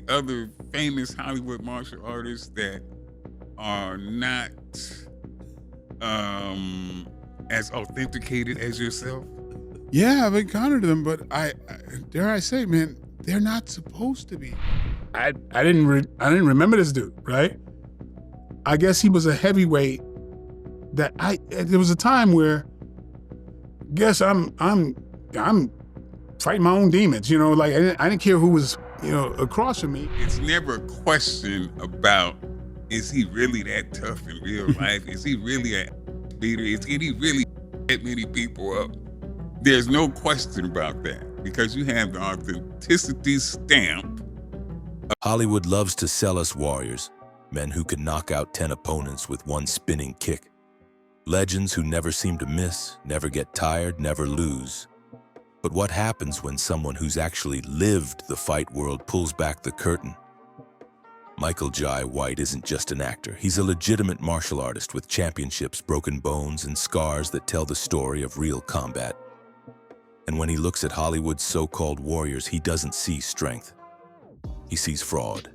other famous Hollywood martial artists that are not as authenticated as yourself? Yeah, I've encountered them, but I dare I say, man, they're not supposed to be. I didn't remember this dude, right? I guess he was a heavyweight there was a time where guess I'm fighting my own demons, like I didn't care who was, across from me. It's never a question about, is he really that tough in real life? Is he really a beater? Can he really get many people up? There's no question about that because you have the authenticity stamp. Hollywood loves to sell us warriors, men who can knock out 10 opponents with one spinning kick. Legends who never seem to miss, never get tired, never lose. But what happens when someone who's actually lived the fight world pulls back the curtain? Michael Jai White isn't just an actor. He's a legitimate martial artist with championships, broken bones, and scars that tell the story of real combat. And when he looks at Hollywood's so-called warriors, he doesn't see strength. He sees fraud.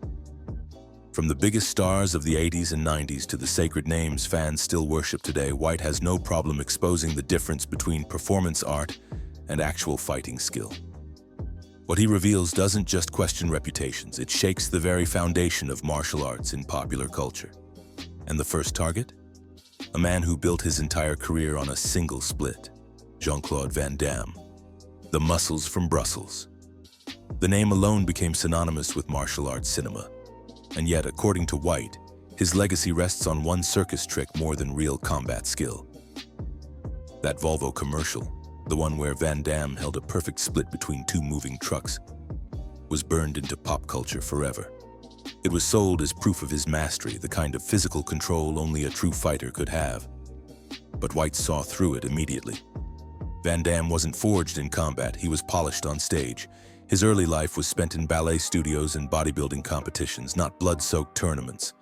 From the biggest stars of the 80s and 90s to the sacred names fans still worship today, White has no problem exposing the difference between performance art and actual fighting skill. What he reveals doesn't just question reputations, it shakes the very foundation of martial arts in popular culture. And the first target? A man who built his entire career on a single split, Jean-Claude Van Damme, the muscles from Brussels. The name alone became synonymous with martial arts cinema. And yet, according to White, his legacy rests on one circus trick more than real combat skill. That Volvo commercial, the one where Van Damme held a perfect split between two moving trucks, was burned into pop culture forever. It was sold as proof of his mastery, the kind of physical control only a true fighter could have. But White saw through it immediately. Van Damme wasn't forged in combat, he was polished on stage. His early life was spent in ballet studios and bodybuilding competitions, not blood-soaked tournaments.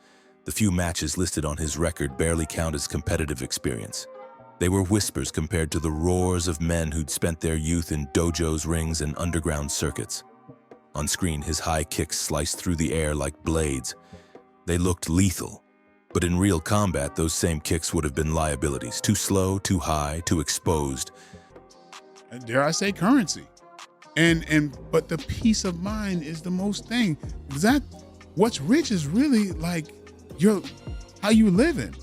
The few matches listed on his record barely count as competitive experience. They were whispers compared to the roars of men who'd spent their youth in dojos, rings, and underground circuits. On screen, his high kicks sliced through the air like blades. They looked lethal, but in real combat, those same kicks would have been liabilities. Too slow, too high, too exposed. And dare I say currency. But the peace of mind is the most thing. What's rich is really like how you living.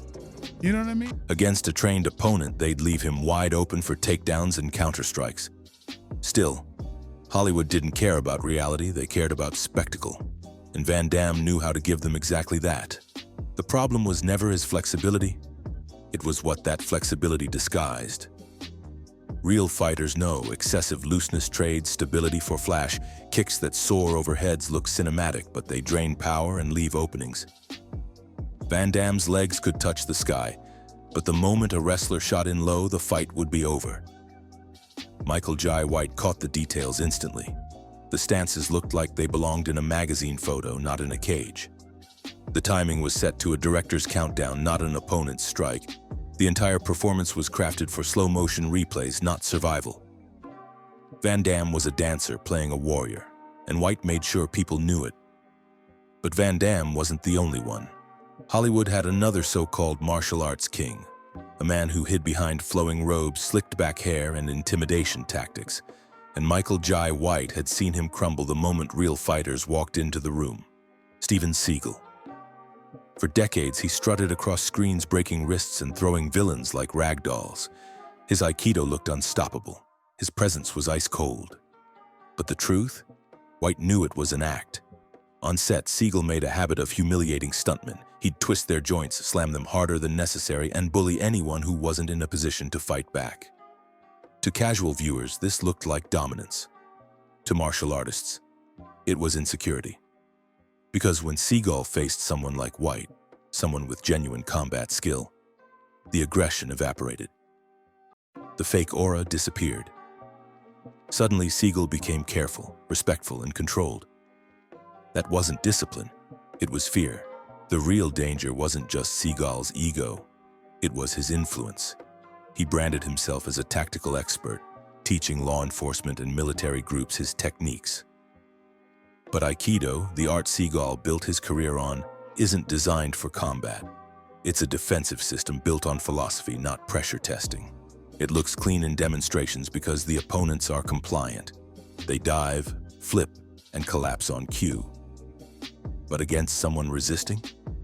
You know what I mean? Against a trained opponent, they'd leave him wide open for takedowns and counterstrikes. Still, Hollywood didn't care about reality, they cared about spectacle. And Van Damme knew how to give them exactly that. The problem was never his flexibility, it was what that flexibility disguised. Real fighters know excessive looseness trades stability for flash. Kicks that soar over heads look cinematic, but they drain power and leave openings. Van Damme's legs could touch the sky, but the moment a wrestler shot in low, the fight would be over. Michael Jai White caught the details instantly. The stances looked like they belonged in a magazine photo, not in a cage. The timing was set to a director's countdown, not an opponent's strike. The entire performance was crafted for slow-motion replays, not survival. Van Damme was a dancer playing a warrior, and White made sure people knew it. But Van Damme wasn't the only one. Hollywood had another so-called martial arts king, a man who hid behind flowing robes, slicked back hair, and intimidation tactics. And Michael Jai White had seen him crumble the moment real fighters walked into the room. Steven Seagal. For decades, he strutted across screens, breaking wrists and throwing villains like rag dolls. His Aikido looked unstoppable. His presence was ice cold. But the truth? White knew it was an act. On set, Seagal made a habit of humiliating stuntmen. He'd twist their joints, slam them harder than necessary, and bully anyone who wasn't in a position to fight back. To casual viewers, this looked like dominance. To martial artists, it was insecurity. Because when Seagal faced someone like White, someone with genuine combat skill, the aggression evaporated. The fake aura disappeared. Suddenly, Seagal became careful, respectful, and controlled. That wasn't discipline, it was fear. The real danger wasn't just Seagal's ego, it was his influence. He branded himself as a tactical expert, teaching law enforcement and military groups his techniques. But Aikido, the art Seagal built his career on, isn't designed for combat. It's a defensive system built on philosophy, not pressure testing. It looks clean in demonstrations because the opponents are compliant. They dive, flip, and collapse on cue. But against someone resisting,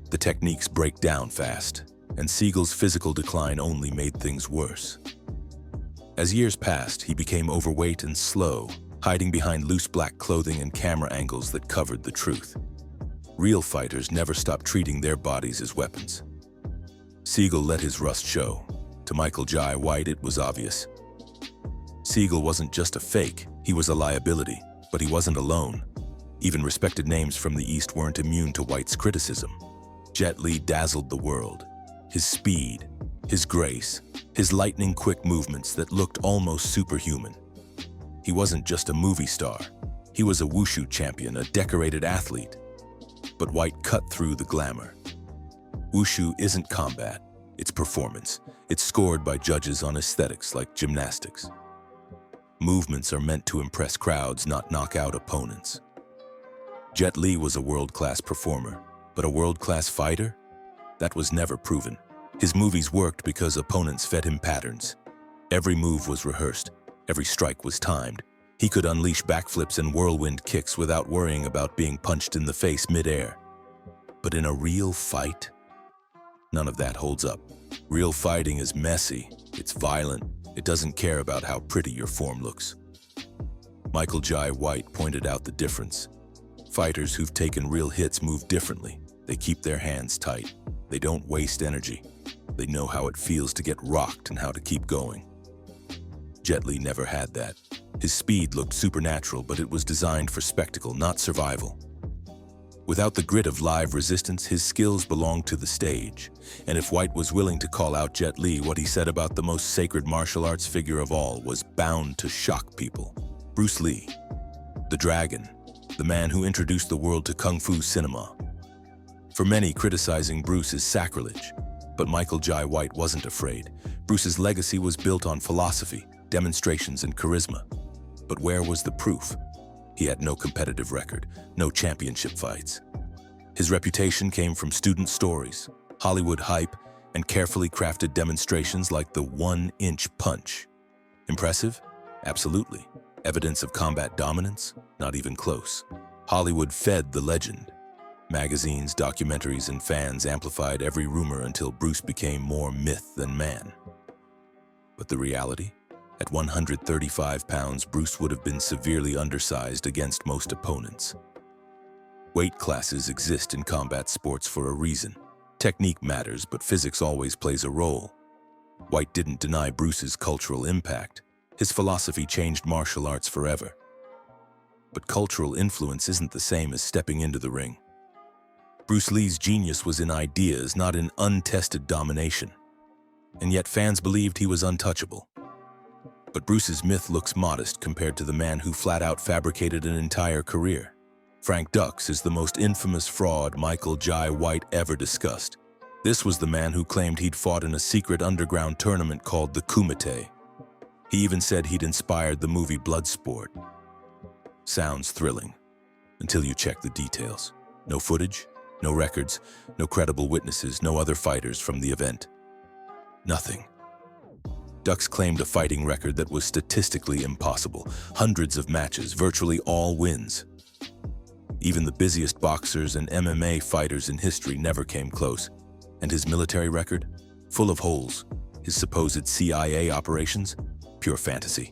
the techniques break down fast, and Seagal's physical decline only made things worse. As years passed, he became overweight and slow, hiding behind loose black clothing and camera angles that covered the truth. Real fighters never stopped treating their bodies as weapons. Seagal let his rust show. To Michael Jai White, it was obvious. Seagal wasn't just a fake, he was a liability, but he wasn't alone. Even respected names from the East weren't immune to White's criticism. Jet Li dazzled the world. His speed, his grace, his lightning-quick movements that looked almost superhuman. He wasn't just a movie star. He was a wushu champion, a decorated athlete. But White cut through the glamour. Wushu isn't combat, it's performance. It's scored by judges on aesthetics like gymnastics. Movements are meant to impress crowds, not knock out opponents. Jet Li was a world-class performer, but a world-class fighter? That was never proven. His movies worked because opponents fed him patterns. Every move was rehearsed, every strike was timed. He could unleash backflips and whirlwind kicks without worrying about being punched in the face mid-air. But in a real fight, none of that holds up. Real fighting is messy, it's violent, it doesn't care about how pretty your form looks. Michael Jai White pointed out the difference. Fighters who've taken real hits move differently. They keep their hands tight. They don't waste energy. They know how it feels to get rocked and how to keep going. Jet Li never had that. His speed looked supernatural, but it was designed for spectacle, not survival. Without the grit of live resistance, his skills belonged to the stage. And if White was willing to call out Jet Li, what he said about the most sacred martial arts figure of all was bound to shock people. Bruce Lee, the Dragon, the man who introduced the world to Kung Fu cinema. For many, criticizing Bruce is sacrilege. But Michael Jai White wasn't afraid. Bruce's legacy was built on philosophy, demonstrations, and charisma. But where was the proof? He had no competitive record, no championship fights. His reputation came from student stories, Hollywood hype, and carefully crafted demonstrations like the 1-inch punch. Impressive? Absolutely. Evidence of combat dominance? Not even close. Hollywood fed the legend. Magazines, documentaries, and fans amplified every rumor until Bruce became more myth than man. But the reality? At 135 pounds, Bruce would have been severely undersized against most opponents. Weight classes exist in combat sports for a reason. Technique matters, but physics always plays a role. White didn't deny Bruce's cultural impact. His philosophy changed martial arts forever. But cultural influence isn't the same as stepping into the ring. Bruce Lee's genius was in ideas, not in untested domination. And yet fans believed he was untouchable. But Bruce's myth looks modest compared to the man who flat-out fabricated an entire career. Frank Dux is the most infamous fraud Michael Jai White ever discussed. This was the man who claimed he'd fought in a secret underground tournament called the Kumite. He even said he'd inspired the movie Bloodsport. Sounds thrilling, until you check the details. No footage, no records, no credible witnesses, no other fighters from the event. Nothing. Dux claimed a fighting record that was statistically impossible. Hundreds of matches, virtually all wins. Even the busiest boxers and MMA fighters in history never came close. And his military record? Full of holes. His supposed CIA operations? Pure fantasy.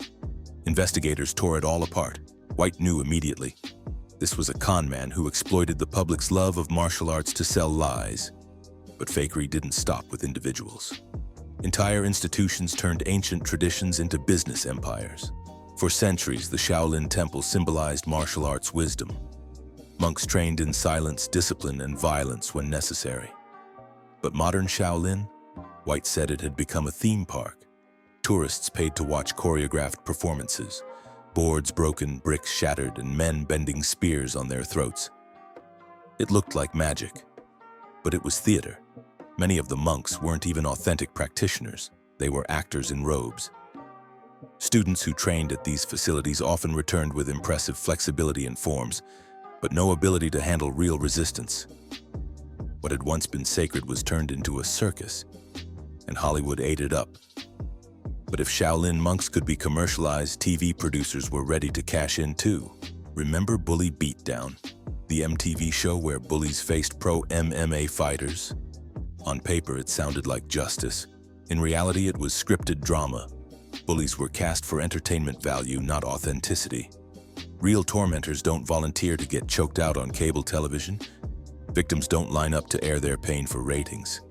Investigators tore it all apart. White knew immediately. This was a con man who exploited the public's love of martial arts to sell lies. But fakery didn't stop with individuals. Entire institutions turned ancient traditions into business empires. For centuries, the Shaolin Temple symbolized martial arts wisdom. Monks trained in silence, discipline, and violence when necessary. But modern Shaolin? White said it had become a theme park. Tourists paid to watch choreographed performances. Boards broken, bricks shattered, and men bending spears on their throats. It looked like magic, but it was theater. Many of the monks weren't even authentic practitioners. They were actors in robes. Students who trained at these facilities often returned with impressive flexibility and forms, but no ability to handle real resistance. What had once been sacred was turned into a circus, and Hollywood ate it up. But if Shaolin monks could be commercialized, TV producers were ready to cash in too. Remember Bully Beatdown, the MTV show where bullies faced pro MMA fighters? On paper, it sounded like justice. In reality, it was scripted drama. Bullies were cast for entertainment value, not authenticity. Real tormentors don't volunteer to get choked out on cable television. Victims don't line up to air their pain for ratings.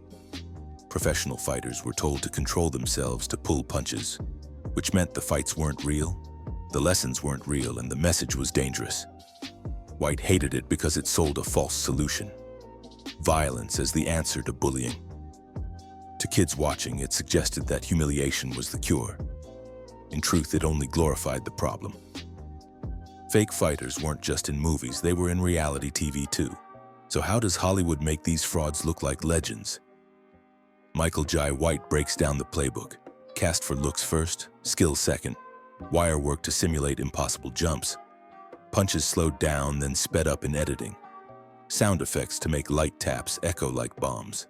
Professional fighters were told to control themselves, to pull punches, which meant the fights weren't real, the lessons weren't real, and the message was dangerous. White hated it because it sold a false solution. Violence as the answer to bullying. To kids watching, it suggested that humiliation was the cure. In truth, it only glorified the problem. Fake fighters weren't just in movies, they were in reality TV too. So how does Hollywood make these frauds look like legends? Michael Jai White breaks down the playbook. Cast for looks first, skill second, wire work to simulate impossible jumps, punches slowed down then sped up in editing, sound effects to make light taps echo like bombs.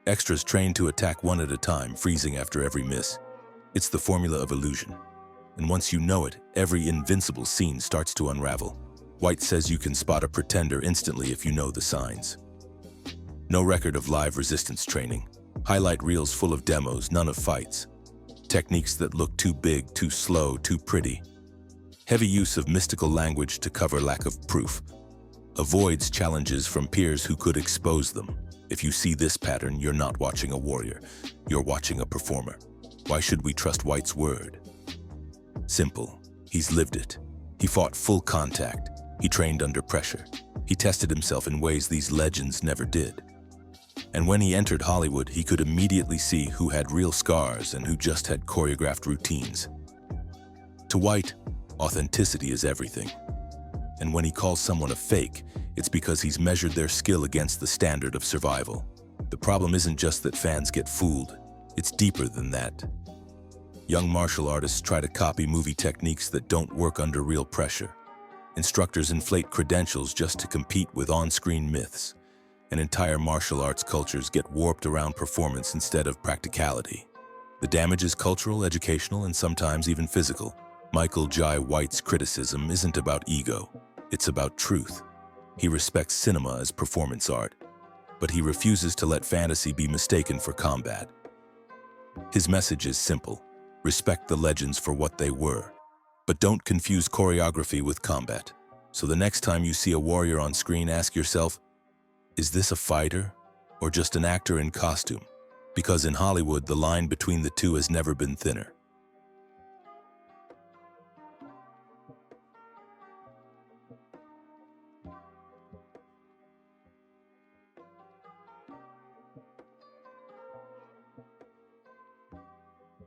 Extras trained to attack one at a time, freezing after every miss. It's the formula of illusion. And once you know it, every invincible scene starts to unravel. White says you can spot a pretender instantly if you know the signs. No record of live resistance training. Highlight reels full of demos, none of fights. Techniques that look too big, too slow, too pretty. Heavy use of mystical language to cover lack of proof. Avoids challenges from peers who could expose them. If you see this pattern, you're not watching a warrior. You're watching a performer. Why should we trust White's word? Simple. He's lived it. He fought full contact. He trained under pressure. He tested himself in ways these legends never did. And when he entered Hollywood, he could immediately see who had real scars and who just had choreographed routines. To White, authenticity is everything. And when he calls someone a fake, it's because he's measured their skill against the standard of survival. The problem isn't just that fans get fooled. It's deeper than that. Young martial artists try to copy movie techniques that don't work under real pressure. Instructors inflate credentials just to compete with on-screen myths. And entire martial arts cultures get warped around performance instead of practicality. The damage is cultural, educational, and sometimes even physical. Michael Jai White's criticism isn't about ego. It's about truth. He respects cinema as performance art, but he refuses to let fantasy be mistaken for combat. His message is simple. Respect the legends for what they were, but don't confuse choreography with combat. So the next time you see a warrior on screen, ask yourself, is this a fighter or just an actor in costume? Because in Hollywood, the line between the two has never been thinner.